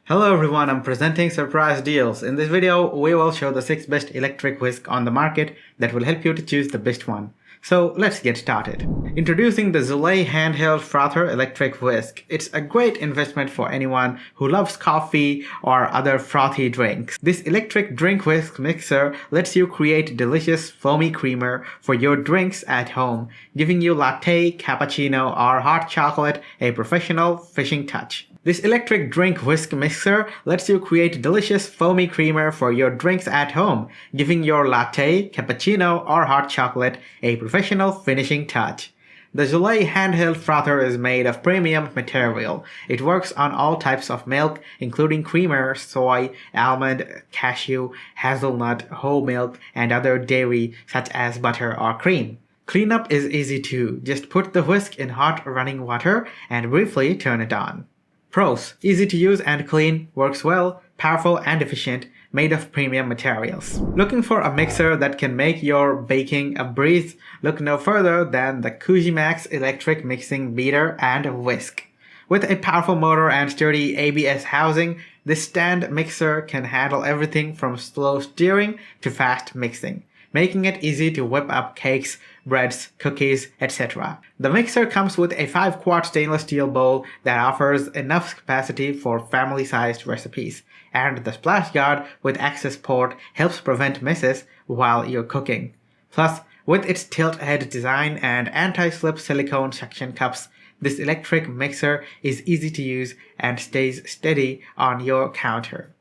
Hello everyone, I'm presenting surprise deals. In this video, we will show the 6 best electric whisk on the market that will help you to choose the best one. So let's get started. Introducing the Zulay Handheld Frother electric whisk. It's a great investment for anyone who loves coffee or other frothy drinks. This electric drink whisk mixer lets you create delicious foamy creamer for your drinks at home, giving you latte, cappuccino, or hot chocolate a professional finishing touch. This electric drink whisk mixer lets you create delicious foamy creamer for your drinks at home, giving your latte, cappuccino, or hot chocolate a professional finishing touch. The Zulay Handheld Frother is made of premium material. It works on all types of milk, including creamer, soy, almond, cashew, hazelnut, whole milk, and other dairy such as butter or cream. Cleanup is easy too. Just put the whisk in hot running water and briefly turn it on. Pros: easy to use and clean, works well, powerful and efficient, made of premium materials. Looking for a mixer that can make your baking a breeze? Look no further than the CUSIMAX electric mixing beater and whisk. With a powerful motor and sturdy ABS housing, this stand mixer can handle everything from slow stirring to fast mixing, making it easy to whip up cakes, breads, cookies, etc. The mixer comes with a 5-quart stainless steel bowl that offers enough capacity for family-sized recipes, and the splash guard with access port helps prevent misses while you're cooking. Plus, with its tilt-head design and anti-slip silicone suction cups, this electric mixer is easy to use and stays steady on your counter.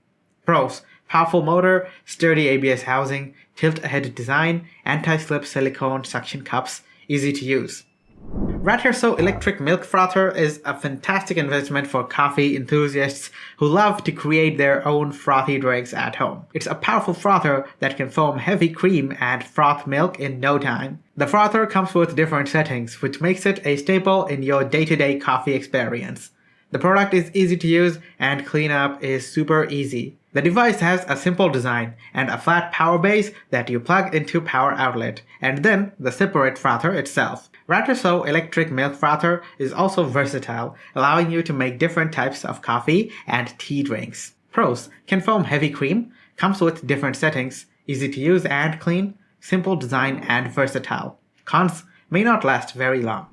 Pros: powerful motor, sturdy ABS housing, tilt-head design, anti-slip silicone suction cups, easy to use. RATRSO electric milk frother is a fantastic investment for coffee enthusiasts who love to create their own frothy drinks at home. It's a powerful frother that can foam heavy cream and froth milk in no time. The frother comes with different settings, which makes it a staple in your day-to-day coffee experience. The product is easy to use and cleanup is super easy. The device has a simple design and a flat power base that you plug into power outlet, and then the separate frother itself. RATRSO electric milk frother is also versatile, allowing you to make different types of coffee and tea drinks. Pros: can foam heavy cream, comes with different settings, easy to use and clean, simple design and versatile. Cons: may not last very long.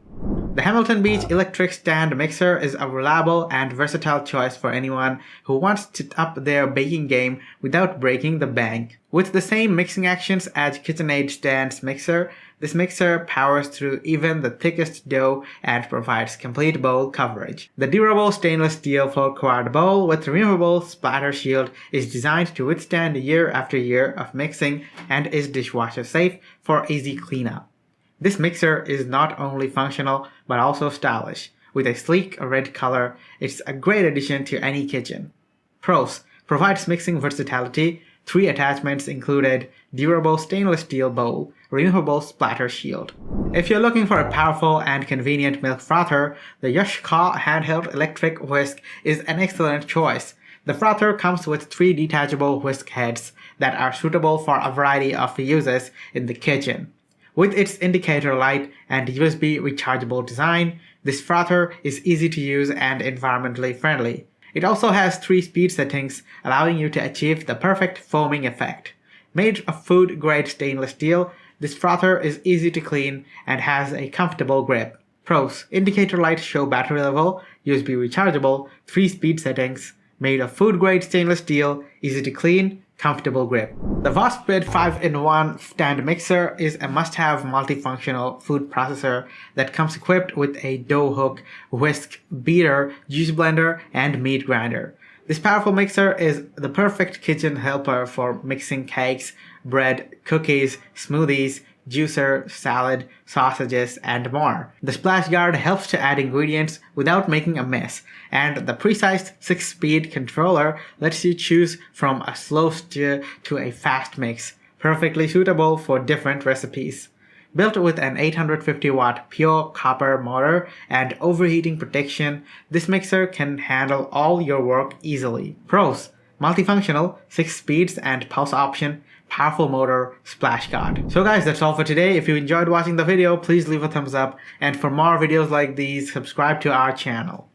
The Hamilton Beach electric stand mixer is a reliable and versatile choice for anyone who wants to up their baking game without breaking the bank. With the same mixing actions as KitchenAid stand's mixer, this mixer powers through even the thickest dough and provides complete bowl coverage. The durable stainless steel floor-quad bowl with removable splatter shield is designed to withstand year after year of mixing and is dishwasher safe for easy cleanup. This mixer is not only functional but also stylish. With a sleek red color, it's a great addition to any kitchen. Pros: provides mixing versatility, 3 attachments included, durable stainless steel bowl, removable splatter shield. If you're looking for a powerful and convenient milk frother, the YUSWKO handheld electric whisk is an excellent choice. The frother comes with 3 detachable whisk heads that are suitable for a variety of uses in the kitchen. With its indicator light and USB rechargeable design, this frother is easy to use and environmentally friendly. It also has 3 speed settings, allowing you to achieve the perfect foaming effect. Made of food-grade stainless steel, this frother is easy to clean and has a comfortable grip. Pros: indicator light show battery level, USB rechargeable, 3 speed settings, made of food-grade stainless steel, easy to clean, comfortable grip. The Vospeed 5-in-1 stand mixer is a must-have multifunctional food processor that comes equipped with a dough hook, whisk, beater, juice blender, and meat grinder. This powerful mixer is the perfect kitchen helper for mixing cakes, bread, cookies, smoothies, juicer, salad, sausages, and more. The splash guard helps to add ingredients without making a mess, and the precise 6-speed controller lets you choose from a slow stir to a fast mix, perfectly suitable for different recipes. Built with an 850-watt pure copper motor and overheating protection, this mixer can handle all your work easily. Pros: multifunctional, 6 speeds and pulse option, powerful motor, splash guard. So guys, that's all for today. If you enjoyed watching the video, please leave a thumbs up, and for more videos like these, subscribe to our channel.